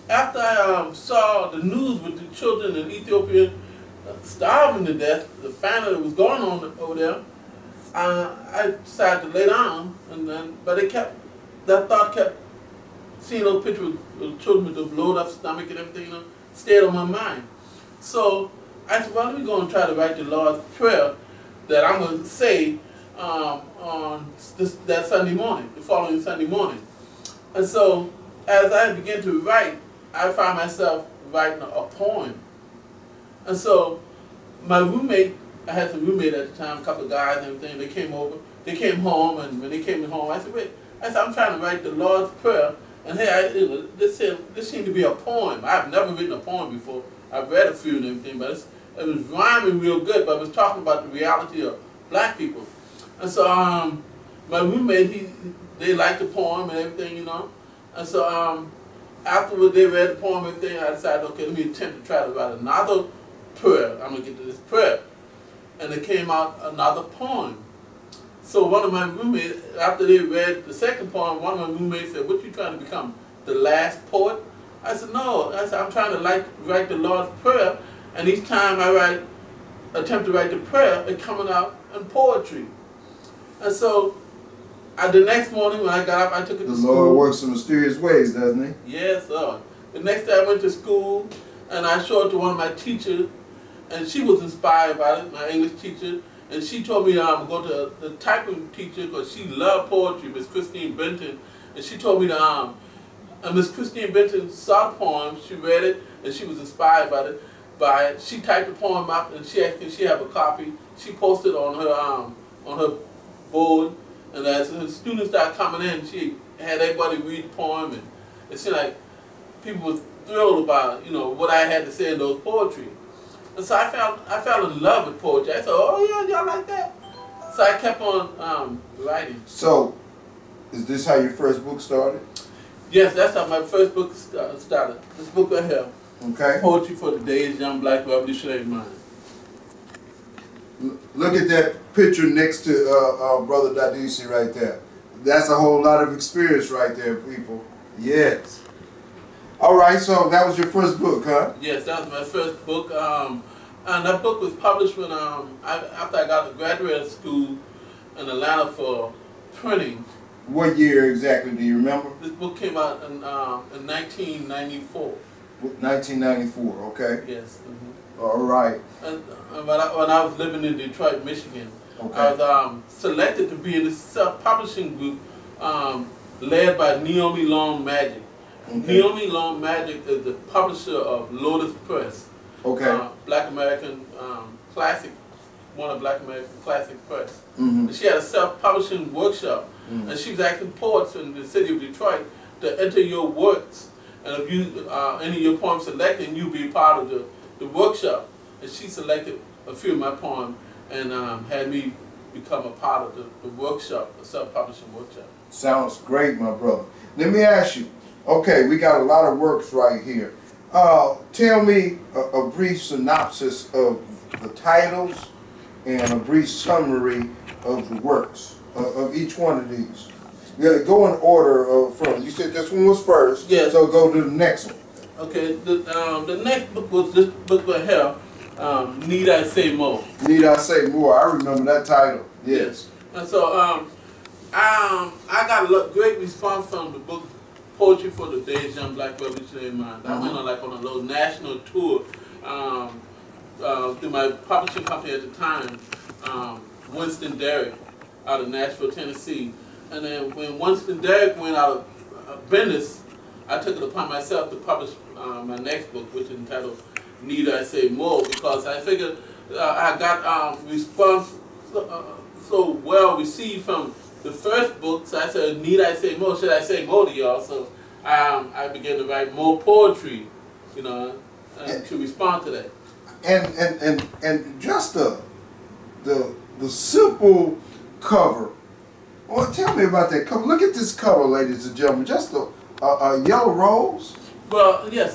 after I saw the news with the children in Ethiopia starving to death, the famine that was going on over there, I decided to lay down, but that thought kept seeing those pictures of children with the blowed up stomach and everything, stayed on my mind. So I said, well, let me go and try to write the Lord's Prayer that I'm going to say on that Sunday morning, the following Sunday morning. And so as I began to write, I found myself writing a poem. And so my roommate, I had some roommate at the time, a couple of guys and everything, they came over, they came home, and when they came home, I said, wait, I'm trying to write the Lord's Prayer, and hey, this seemed to be a poem. I've never written a poem before. I've read a few and everything, but it was rhyming real good, but it was talking about the reality of black people. And so my roommate, they liked the poem and everything, And so afterward they read the poem and everything, I decided, okay, let me attempt to try to write another prayer. I'm going to get to this prayer. And it came out another poem. So one of my roommates, after they read the second poem, one of my roommates said, what, you trying to become the last poet? I said, no. I said, I'm trying to write the Lord's Prayer, and each time I attempt to write the prayer, it's coming out in poetry. And so the next morning when I got up, I took it to school. The Lord works in mysterious ways, doesn't He? Yes, Lord. The next day I went to school, and I showed it to one of my teachers, and she was inspired by it, my English teacher, and she told me go to the typing teacher because she loved poetry, Miss Christine Benton, and she told me and Miss Christine Benton saw the poem, she read it, and she was inspired by it. She typed the poem up, and she asked if she have a copy. She posted on her board, and as the students started coming in, she had everybody read the poem, and it seemed like people were thrilled about what I had to say in those poetry. And so I fell in love with poetry. I said, oh yeah, y'all like that? So I kept on writing. So, is this how your first book started? Yes, that's how my first book started. This book right here. Okay. Poetry for Today's Young Black Revolutionary Mind. Look at that picture next to Brother Dadisi right there. That's a whole lot of experience right there, people. Yes. All right, so that was your first book, huh? Yes, that was my first book. And that book was published when after I got to graduate school in Atlanta for printing. What year exactly, do you remember? This book came out in 1994. 1994, okay. Yes. All right. And when I was living in Detroit, Michigan, Okay. I was selected to be in this self-publishing group led by Naomi Long Magic. Okay. Naomi Long Magic is the publisher of Lotus Press. Okay. Black American classic, one of Black American classic press. Mm-hmm. She had a self-publishing workshop, and she was asking poets in the city of Detroit to enter your works, and if you any of your poems selected, you'll be part of the workshop. And she selected a few of my poems and had me become a part of the workshop, the self-publishing workshop. Sounds great, my brother. Let me ask you, okay, we got a lot of works right here. Tell me a brief synopsis of the titles and a brief summary of the works of each one of these. You gotta go in order from, you said this one was first, yes. So go to the next one. Okay, the next book was this book right here, Need I Say More? Need I Say More? I remember that title, yes. And so I got a great response from the book Poetry for Today's Young Black Revolutionary Mind. I went on a little national tour through my publishing company at the time, Winston Derrick, out of Nashville, Tennessee. And then when Winston Derrick went out of business, I took it upon myself to publish my next book, which is entitled Need I Say More, because I figured I got response so well received from the first book, so I said, need I say more? Should I say more to y'all? So I began to write more poetry, to respond to that. And just the simple cover. Well, tell me about that cover. Look at this cover, ladies and gentlemen. Just a yellow rose. Well, yes.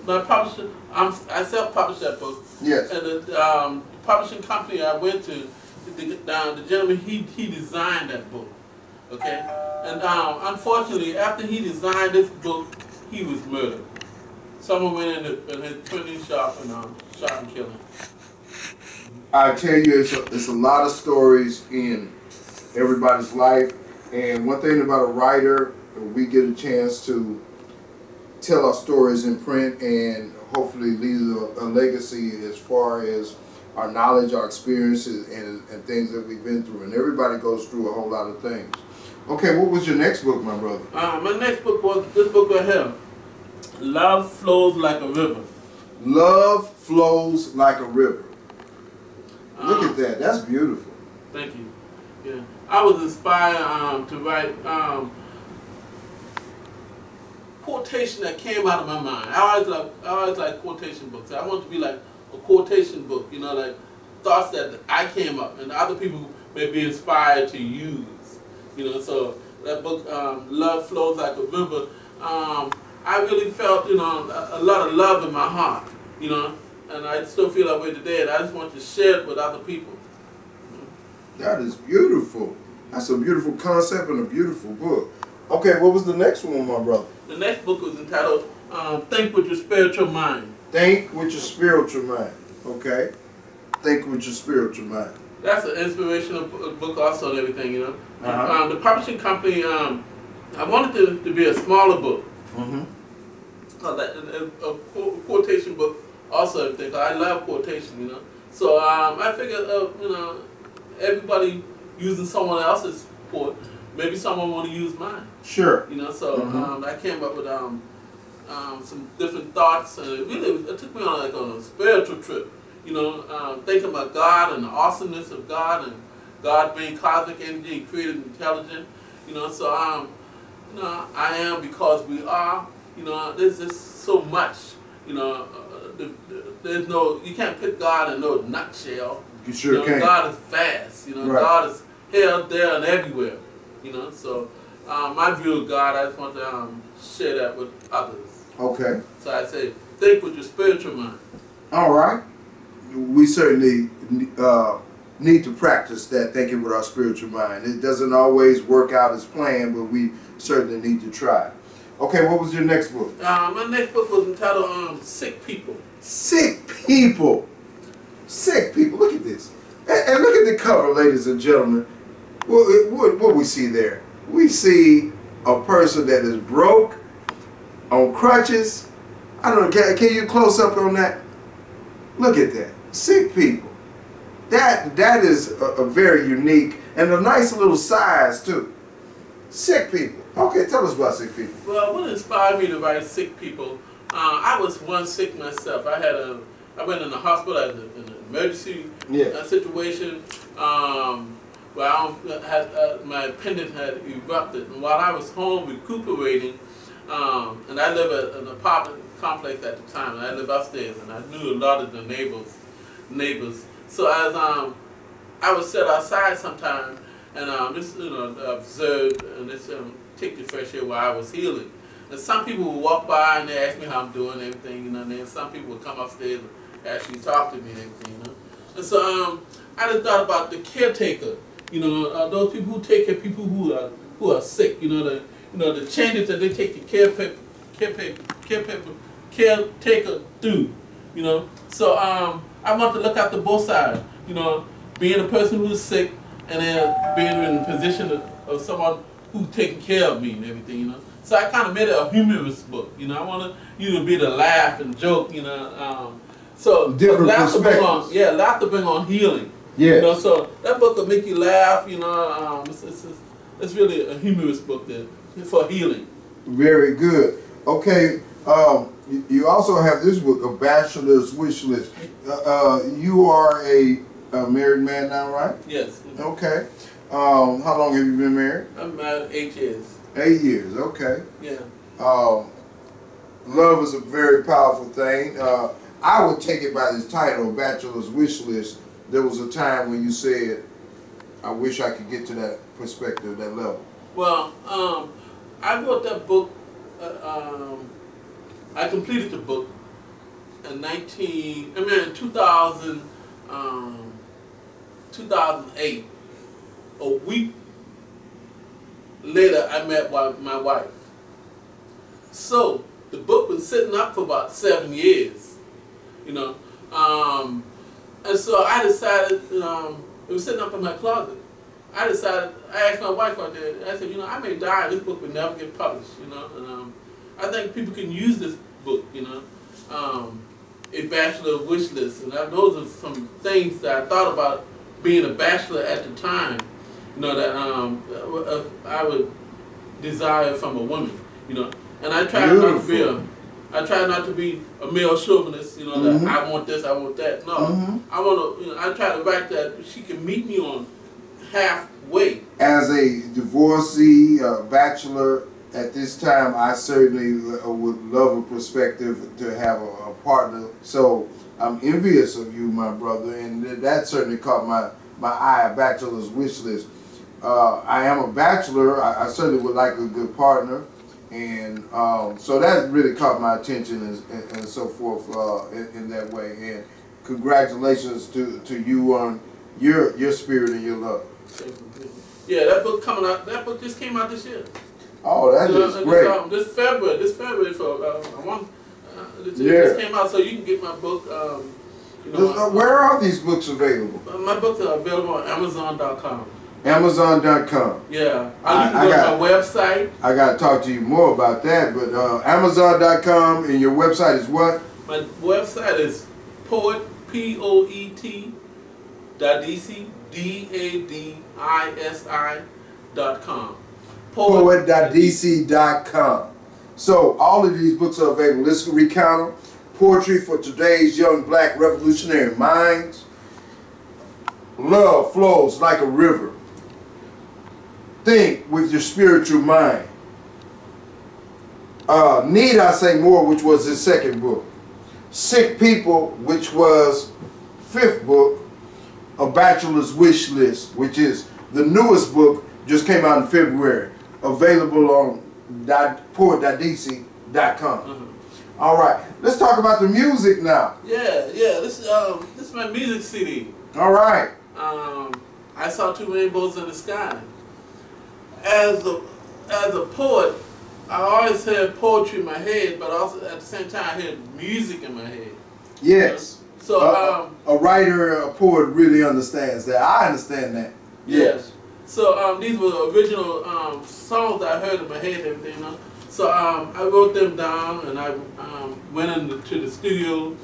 My publisher, I self-published that book. Yes. And the publishing company I went to, the gentleman, he designed that book. Okay. And unfortunately, after he designed this book, he was murdered. someone went in his printing shop and shot and killed him. I tell you, it's a lot of stories in everybody's life, and one thing about a writer, we get a chance to tell our stories in print and hopefully leave a legacy as far as our knowledge, our experiences, and things that we've been through. And everybody goes through a whole lot of things. Okay, what was your next book, my brother? My next book was this book right here, Love Flows Like a River. Love Flows Like a River. Look at that. That's beautiful. Thank you. Yeah, I was inspired to write quotation that came out of my mind. I always like quotation books. I want to be like a quotation book. You know, like thoughts that I came up and other people may be inspired to use. You know, so that book, Love Flows Like a River. I really felt, you know, a lot of love in my heart. You know. And I still feel that way today, and I just want to share it with other people. That is beautiful. That's a beautiful concept and a beautiful book. Okay, what was the next one, my brother? The next book was entitled Think With Your Spiritual Mind. Think With Your Spiritual Mind. Okay. Think With Your Spiritual Mind. That's an inspirational book also and everything, you know. The publishing company, I wanted it to be a smaller book. A quotation book. Also, everything. I love quotation, you know. So I figured, you know, everybody using someone else's quote, maybe someone want to use mine. Sure. You know, so I came up with some different thoughts, and it took me on a spiritual trip. You know, thinking about God and the awesomeness of God and God being cosmic energy and creative intelligence. You know, so you know, I am because we are. You know, there's just so much. You know. There's no, you can't put God in no nutshell. You sure can't. God is vast. You know, right. God is here, there, and everywhere. You know, so my view of God, I just want to share that with others. Okay. So I say, think with your spiritual mind. All right. We certainly need to practice that thinking with our spiritual mind. It doesn't always work out as planned, but we certainly need to try. Okay, what was your next book? My next book was entitled Sick People. Sick People. Sick People. Look at this. And look at the cover, ladies and gentlemen. What we see there? We see a person that is broke, on crutches. I don't know, can you close up on that? Look at that. Sick People. That is a very unique and a nice little size too. Sick People. Okay, tell us about Sick People. Well, what inspired me to write Sick People? I was once sick myself. I went in the hospital in an emergency situation where my appendix had erupted. And while I was home recuperating, and I live at an apartment complex at the time, and I live upstairs, and I knew a lot of the neighbors. So as I would sit outside sometime and just observe and just take the fresh air while I was healing. And some people would walk by and they ask me how I'm doing and everything, you know, and then some people would come upstairs and actually talk to me and everything, you know. And so I just thought about the caretaker, you know, those people who take care of people who are sick, you know, the changes that they take the caretaker through, you know. So I want to look after both sides, you know, being a person who is sick and then being in the position of someone who's taking care of me and everything, you know. So I kind of made it a humorous book, you know. I wanted you to be to laugh and joke, you know. So different laughter bring on healing. Yeah. You know, so that book will make you laugh, you know. It's really a humorous book for healing. Very good. Okay. You also have this book, A Bachelor's Wish List. You are a married man now, right? Yes. Okay. How long have you been married? I'm married 8 years. 8 years, okay. Yeah. Love is a very powerful thing. I would take it by this title, Bachelor's Wish List. There was a time when you said, I wish I could get to that perspective, that level. Well, I wrote that book, I completed the book in 2008. A week later, I met my wife. So, the book was sitting up for about 7 years, you know. And so I decided, it was sitting up in my closet. I asked my wife out there, I said, I may die and this book would never get published, and I think people can use this book, A Bachelor Wish List, and those are some things that I thought about being a bachelor at the time, that I would desire from a woman, and I try not to be a male chauvinist, that I want this, I want that. No, I want to, I try to write that she can meet me on halfway. As a divorcee, bachelor, at this time, I certainly would love a perspective to have a partner. So I'm envious of you, my brother, and that certainly caught my eye, a bachelor's wish list. I am a bachelor. I certainly would like a good partner. And so that really caught my attention and so forth in that way. And congratulations to you on your spirit and your love. Yeah, that book coming out. That book just came out this year. Oh, that is great. This February for it just came out, so you can get my book. Where are these books available? My books are available on Amazon.com. Amazon.com. Yeah, you can go to my website. I got to talk to you more about that, but Amazon.com, and your website is what? My website is Poet, Poet, Dadisi, DADISI.com. Poet.dc.com. So all of these books are available. Let's recount them. Poetry for Today's Young Black Revolutionary Minds. Love Flows Like a River. Think with your spiritual mind. Need I Say More, which was his second book. Sick People, which was fifth book. A Bachelor's Wish List, which is the newest book, just came out in February. Available on poet.dc.com. All right, let's talk about the music now. Yeah. This is my music CD. All right. I Saw Two Rainbows in the Sky. As a poet, I always had poetry in my head, but also at the same time I had music in my head. Yes. So a writer, a poet really understands that. I understand that. Yes. So these were original songs that I heard in my head and everything. So I wrote them down and I went into the studio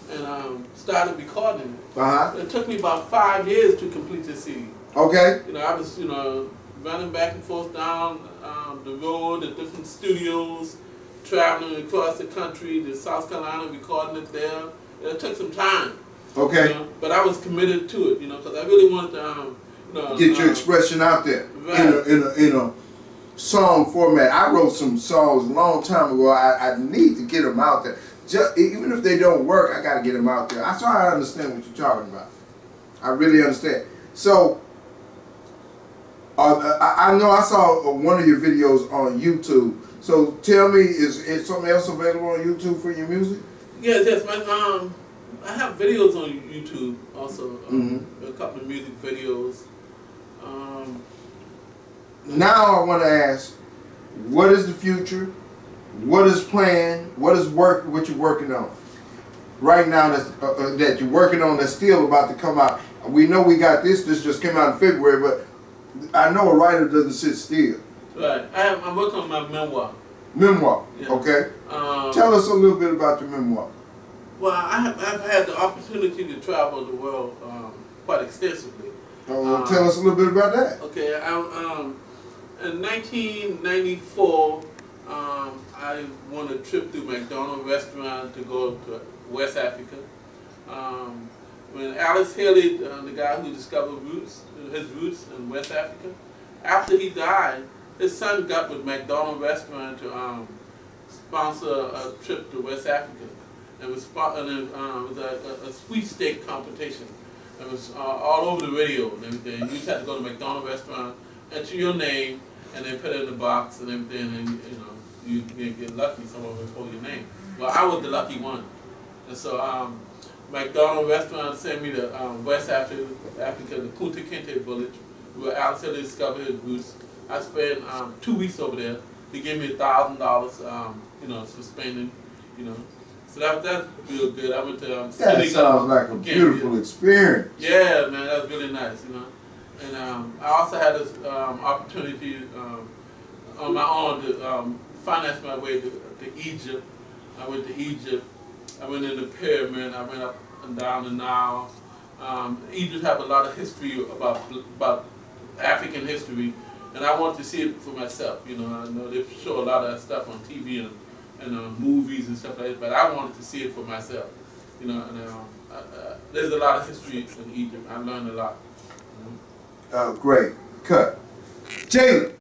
and started recording it. It took me about 5 years to complete this CD. Okay. I was running back and forth down the road at different studios, traveling across the country to South Carolina, recording it there. It took some time. Okay. But I was committed to it, because I really wanted to get your expression out there. Right. in a song format. I wrote some songs a long time ago. I need to get them out there. Even if they don't work, I got to get them out there. That's why I understand what you're talking about. I really understand. So, I know I saw one of your videos on YouTube. So tell me, is something else available on YouTube for your music? Yes. I have videos on YouTube also. A couple of music videos. Now I want to ask, what is the future? What is planned? What you're working on right now that you're working on that's still about to come out? We know we got this just came out in February, but I know a writer doesn't sit still. Right. I'm working on my memoir. Memoir. Yeah. Okay. Tell us a little bit about your memoir. Well, I've had the opportunity to travel the world quite extensively. Tell us a little bit about that. Okay. In 1994, I won a trip through McDonald's restaurant to go to West Africa. When Alice Haley, the guy who discovered his roots in West Africa, after he died, his son got with McDonald's restaurant to sponsor a trip to West Africa. It was a sweepstake competition. It was all over the radio and everything. You just had to go to McDonald's restaurant, enter your name, and then put it in the box and everything, and you get lucky. Someone would call your name. Well, I was the lucky one, and so McDonald's restaurant sent me to West Africa, the Kunta Kinte village, where Alice Haley discovered his roots. I spent 2 weeks over there. They gave me $1,000 suspending, So that's real good. I went to That Senegal sounds like a again, beautiful experience. Yeah, man, that's really nice, And I also had this opportunity on my own to finance my way to Egypt. I went to Egypt. I went in the pyramid. I went up and down the Nile. Egypt have a lot of history about African history, and I wanted to see it for myself. I know they show a lot of that stuff on TV and movies and stuff like that, but I wanted to see it for myself. There's a lot of history in Egypt. I learned a lot. Great. Cut. Jalen.